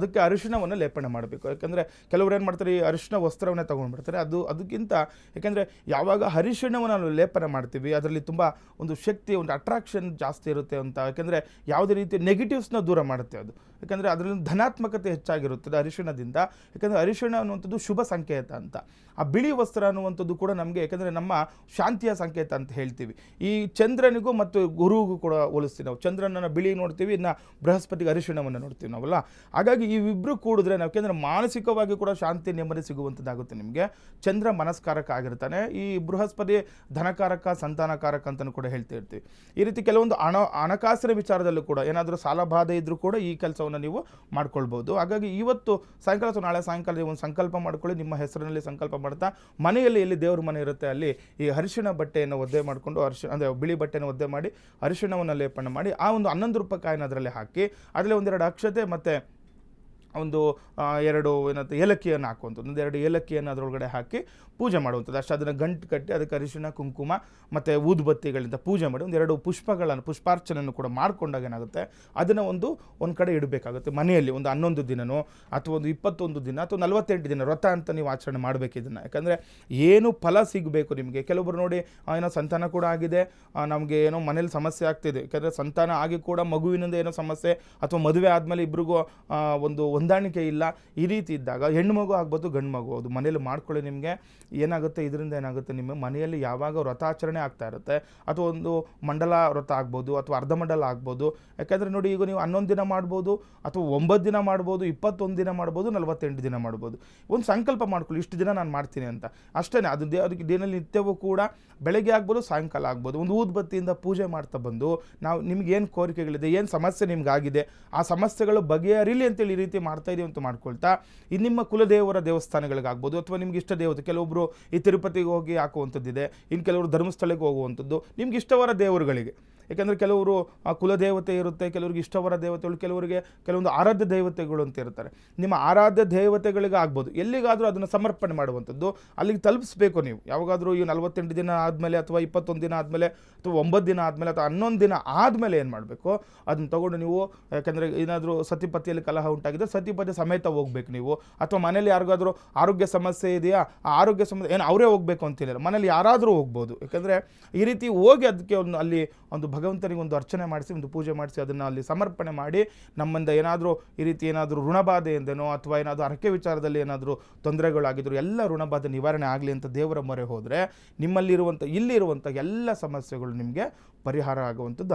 ಅದಕ್ಕೆ ಅರಿಶಿಣವನ್ನು ಲೇಪನೆ ಮಾಡಬೇಕು. ಯಾಕಂದರೆ ಕೆಲವ್ರು ಏನು ಮಾಡ್ತಾರೆ, ಈ ಅರಿಶಿಣ ವಸ್ತ್ರವನ್ನೇ ತೊಗೊಂಡ್ಬಿಡ್ತಾರೆ. ಅದಕ್ಕಿಂತ ಯಾಕೆಂದರೆ ಯಾವಾಗ ಅರಿಶಿಣವನ್ನು ನಾವು ಲೇಪನೆ ಮಾಡ್ತೀವಿ ಅದರಲ್ಲಿ ತುಂಬ ಒಂದು ಶಕ್ತಿ, ಒಂದು ಅಟ್ರಾಕ್ಷನ್ ಜಾಸ್ತಿ ಇರುತ್ತೆ ಅಂತ. ಯಾಕೆಂದರೆ ಯಾವುದೇ ರೀತಿ ನೆಗೆಟಿವ್ಸ್ನ ದೂರ ಮಾಡುತ್ತೆ ಅದು. ಯಾಕಂದರೆ ಅದರಲ್ಲಿ ಧನಾತ್ಮಕತೆ ಹೆಚ್ಚಾಗಿರುತ್ತದೆ ಅರಿಶಿಣದಿಂದ. ಯಾಕಂದರೆ ಅರಿಶಿಣ ಅನ್ನುವಂಥದ್ದು ಶುಭ ಸಂಕೇತ ಅಂತ. ಆ ಬಿಳಿ ವಸ್ತ್ರ ಅನ್ನುವಂಥದ್ದು ಕೂಡ ನಮಗೆ, ಯಾಕಂದರೆ ನಮ್ಮ ಶಾಂತಿಯ ಸಂಕೇತ ಅಂತ ಹೇಳ್ತೀವಿ. ಈ ಚಂದ್ರನಿಗೂ ಮತ್ತು ಗುರುವಿಗೂ ಕೂಡ ಹೋಲಿಸ್ತೀವಿ ನಾವು. ಚಂದ್ರನನ್ನು ಬಿಳಿ ನೋಡ್ತೀವಿ, ಇನ್ನು ಬೃಹಸ್ಪತಿಗೆ ಅರಿಶಿಣವನ್ನು ನೋಡ್ತೀವಿ ನಾವಲ್ಲ. ಹಾಗಾಗಿ ಇವಿಬ್ಬರು ಕೂಡಿದ್ರೆ ನಾವು, ಯಾಕೆಂದರೆ ಮಾನಸಿಕವಾಗಿ ಕೂಡ ಶಾಂತಿ ನೆಮ್ಮದಿ ಸಿಗುವಂಥದ್ದಾಗುತ್ತೆ ನಿಮಗೆ. ಚಂದ್ರ ಮನಸ್ಕಾರಕ ಆಗಿರ್ತಾನೆ, ಈ ಬೃಹಸ್ಪತಿ ಧನಕಾರಕ ಸಂತಾನಕಾರಕ ಅಂತಲೂ ಕೂಡ ಹೇಳ್ತಾ ಇರ್ತೀವಿ. ಈ ರೀತಿ ಕೆಲವೊಂದು ಹಣಕಾಸಿನ ವಿಚಾರದಲ್ಲೂ ಕೂಡ ಏನಾದರೂ ಸಾಲ ಬಾಧೆ ಇದ್ದರೂ ಕೂಡ ಈ ಕೆಲಸವನ್ನು ನೀವು ಮಾಡ್ಕೊಳ್ಬೋದು. ಹಾಗಾಗಿ ಇವತ್ತು ಸಾಯಂಕಾಲ ಅಥವಾ ನಾಳೆ ಸಾಯಂಕಾಲ ಒಂದು ಸಂಕಲ್ಪ ಮಾಡ್ಕೊಳ್ಳಿ, ನಿಮ್ಮ ಹೆಸರಿನಲ್ಲಿ ಸಂಕಲ್ಪ ಮಾಡ್ತಾ ಮನೆಯಲ್ಲಿ ಎಲ್ಲಿ ದೇವ್ರ ಮನೆ ಇರುತ್ತೆ ಅಲ್ಲಿ ಈ ಅರಿಶಿಣ ಬಟ್ಟೆಯನ್ನು ಒದ್ದೆ ಮಾಡಿಕೊಂಡು, ಅಂದರೆ ಬಿಳಿ ಬಟ್ಟೆಯನ್ನು ಒದ್ದೆ ಮಾಡಿ ಅರಿಶಿಣವನ್ನು ಲೇಪನೆ ಮಾಡಿ ಆ ಒಂದು 11 ರೂಪಾಯಿ ಕಾಯಿನ ಅದರಲ್ಲಿ ಹಾಕಿ, ಅದರಲ್ಲಿ ಒಂದೆರಡು ಅಕ್ಷತೆ ಮತ್ತು ಒಂದು 2 ಏಲಕ್ಕಿಯನ್ನು ಹಾಕುವಂಥದ್ದು, 2 ಏಲಕ್ಕಿಯನ್ನು ಅದರೊಳಗಡೆ ಹಾಕಿ ಪೂಜೆ ಮಾಡುವಂಥದ್ದು ಅಷ್ಟು. ಅದನ್ನು ಗಂಟು ಕಟ್ಟಿ ಅದಕ್ಕೆ ಅರಿಶಿಣ ಕುಂಕುಮ ಮತ್ತು ಊದುಬತ್ತಿಗಳಿಂದ ಪೂಜೆ ಮಾಡಿ 2 ಪುಷ್ಪಾರ್ಚನೆಯನ್ನು ಕೂಡ ಮಾಡ್ಕೊಂಡಾಗ ಏನಾಗುತ್ತೆ, ಅದನ್ನು ಒಂದು ಕಡೆ ಇಡಬೇಕಾಗುತ್ತೆ ಮನೆಯಲ್ಲಿ. ಒಂದು 11 ದಿನನೋ ಅಥವಾ ಒಂದು 21 ದಿನ ಅಥವಾ 48 ದಿನ ವ್ರತ ಅಂತ ನೀವು ಆಚರಣೆ ಮಾಡಬೇಕು ಇದನ್ನು. ಯಾಕಂದರೆ ಏನು ಫಲ ಸಿಗಬೇಕು ನಿಮಗೆ. ಕೆಲವೊಬ್ಬರು ನೋಡಿ ಏನೋ ಸಂತಾನ ಕೂಡ ಆಗಿದೆ, ನಮಗೆ ಏನೋ ಮನೇಲಿ ಸಮಸ್ಯೆ ಆಗ್ತಿದೆ, ಯಾಕಂದರೆ ಸಂತಾನ ಆಗಿ ಕೂಡ ಮಗುವಿನಿಂದ ಏನೋ ಸಮಸ್ಯೆ ಅಥವಾ ಮದುವೆ ಆದಮೇಲೆ ಇಬ್ಬರಿಗೂ ಒಂದು ಹೊಂದಾಣಿಕೆ ಇಲ್ಲ. ಈ ರೀತಿ ಇದ್ದಾಗ ಹೆಣ್ಣು ಮಗು ಆಗ್ಬೋದು ಗಂಡು ಮಗು ಅದು ಮನೇಲಿ ಮಾಡ್ಕೊಳ್ಳಿ. ನಿಮಗೆ ಏನಾಗುತ್ತೆ, ಇದರಿಂದ ಏನಾಗುತ್ತೆ, ನಿಮ್ಮ ಮನೆಯಲ್ಲಿ ಯಾವಾಗ ವ್ರತಾಚರಣೆ ಆಗ್ತಾ ಇರುತ್ತೆ, ಅಥವಾ ಒಂದು ಮಂಡಲ ವ್ರತ ಆಗ್ಬೋದು ಅಥವಾ ಅರ್ಧ ಮಂಡಲ ಆಗ್ಬೋದು. ಯಾಕಂದರೆ ನೋಡಿ, ಈಗ ನೀವು 11 ದಿನ ಮಾಡ್ಬೋದು ಅಥವಾ 9 ದಿನ ಮಾಡ್ಬೋದು, 21 ದಿನ ಮಾಡ್ಬೋದು, 48 ದಿನ ಮಾಡ್ಬೋದು. ಒಂದು ಸಂಕಲ್ಪ ಮಾಡ್ಕೊಳ್ಳಿ, ಇಷ್ಟು ದಿನ ನಾನು ಮಾಡ್ತೀನಿ ಅಂತ ಅಷ್ಟೇ. ಅದಕ್ಕೆ ದಿನದಲ್ಲಿ ನಿತ್ಯವೂ ಕೂಡ ಬೆಳಗ್ಗೆ ಆಗ್ಬೋದು ಸಾಯಂಕಾಲ ಆಗ್ಬೋದು ಒಂದು ಊದುಬತ್ತಿಯಿಂದ ಪೂಜೆ ಮಾಡ್ತಾ ಬಂದು, ನಾವು ನಿಮ್ಗೇನು ಕೋರಿಕೆಗಳಿದೆ, ಏನು ಸಮಸ್ಯೆ ನಿಮ್ಗಾಗಿದೆ, ಆ ಸಮಸ್ಯೆಗಳು ಬಗೆಹರಿಲಿ ಅಂತೇಳಿ ಈ ರೀತಿ ಮಾಡ್ತಾ ಇದೀವಿ ಅಂತ ಮಾಡ್ಕೊಳ್ತಾ, ಈ ನಿಮ್ಮ ಕುಲದೇವರ ದೇವಸ್ಥಾನಗಳಿಗಾಗ್ಬೋದು ಅಥವಾ ನಿಮ್ಗೆ ಇಷ್ಟ ದೇವತೆ, ಕೆಲವೊಬ್ಬರು ಈ ತಿರುಪತಿಗೆ ಹೋಗಿ ಹಾಕುವಂಥದ್ದಿದೆ, ಇನ್ನು ಕೆಲವರು ಧರ್ಮಸ್ಥಳಕ್ಕೆ ಹೋಗುವಂಥದ್ದು, ನಿಮ್ಗೆ ಇಷ್ಟವರ ದೇವರುಗಳಿಗೆ. ಯಾಕೆಂದರೆ ಕೆಲವರು ಕುಲದೇವತೆ ಇರುತ್ತೆ, ಕೆಲವರಿಗೆ ಇಷ್ಟವರ ದೇವತೆಗಳು, ಕೆಲವರಿಗೆ ಕೆಲವೊಂದು ಆರಾಧ್ಯ ದೇವತೆಗಳು ಅಂತ ಇರ್ತಾರೆ. ನಿಮ್ಮ ಆರಾಧ್ಯ ದೇವತೆಗಳಿಗೆ ಆಗ್ಬೋದು, ಎಲ್ಲಿಗಾದರೂ ಅದನ್ನು ಸಮರ್ಪಣೆ ಮಾಡುವಂಥದ್ದು, ಅಲ್ಲಿಗೆ ತಲುಪಿಸ್ಬೇಕು ನೀವು. ಯಾವಾಗಾದರೂ ಈ 48 ದಿನ ಆದಮೇಲೆ ಅಥವಾ 21 ದಿನ ಆದಮೇಲೆ ಅಥವಾ 9 ದಿನ ಆದಮೇಲೆ ಅಥವಾ 11 ದಿನ ಆದಮೇಲೆ ಏನು ಮಾಡಬೇಕು, ಅದನ್ನು ತೊಗೊಂಡು ನೀವು, ಯಾಕೆಂದರೆ ಏನಾದರೂ ಸತಿಪತಿಯಲ್ಲಿ ಕಲಹ ಉಂಟಾಗಿದ್ದರೆ ಸತಿಪತಿ ಸಮೇತ ಹೋಗ್ಬೇಕು ನೀವು. ಅಥವಾ ಮನೇಲಿ ಯಾರಿಗಾದರೂ ಆರೋಗ್ಯ ಸಮಸ್ಯೆ ಇದೆಯಾ, ಆ ಆರೋಗ್ಯ ಸಮಸ್ಯೆ ಏನು ಅವರೇ ಹೋಗಬೇಕು ಅಂತಿಲ್ಲ, ಮನೇಲಿ ಯಾರಾದರೂ ಹೋಗ್ಬೋದು. ಯಾಕೆಂದರೆ ಈ ರೀತಿ ಹೋಗಿ ಅದಕ್ಕೆ ಅಲ್ಲಿ ಒಂದು ಭಗವಂತನಿಗೆ ಒಂದು ಅರ್ಚನೆ ಮಾಡಿಸಿ, ಒಂದು ಪೂಜೆ ಮಾಡಿಸಿ, ಅದನ್ನು ಅಲ್ಲಿ ಸಮರ್ಪಣೆ ಮಾಡಿ, ನಮ್ಮಿಂದ ಏನಾದರೂ ಈ ರೀತಿ ಏನಾದರೂ ಋಣಬಾಧೆಯಿಂದನೋ ಅಥವಾ ಏನಾದರೂ ಹರಕೆ ವಿಚಾರದಲ್ಲಿ ಏನಾದರೂ ತೊಂದರೆಗಳಾಗಿದ್ರು ಎಲ್ಲ ಋಣಬಾಧೆ ನಿವಾರಣೆ ಆಗಲಿ ಅಂತ ದೇವರ ಮೊರೆ ಹೋದರೆ, ಇಲ್ಲಿರುವಂಥ ಎಲ್ಲ ಸಮಸ್ಯೆಗಳು ನಿಮಗೆ ಪರಿಹಾರ ಆಗುವಂಥದ್ದು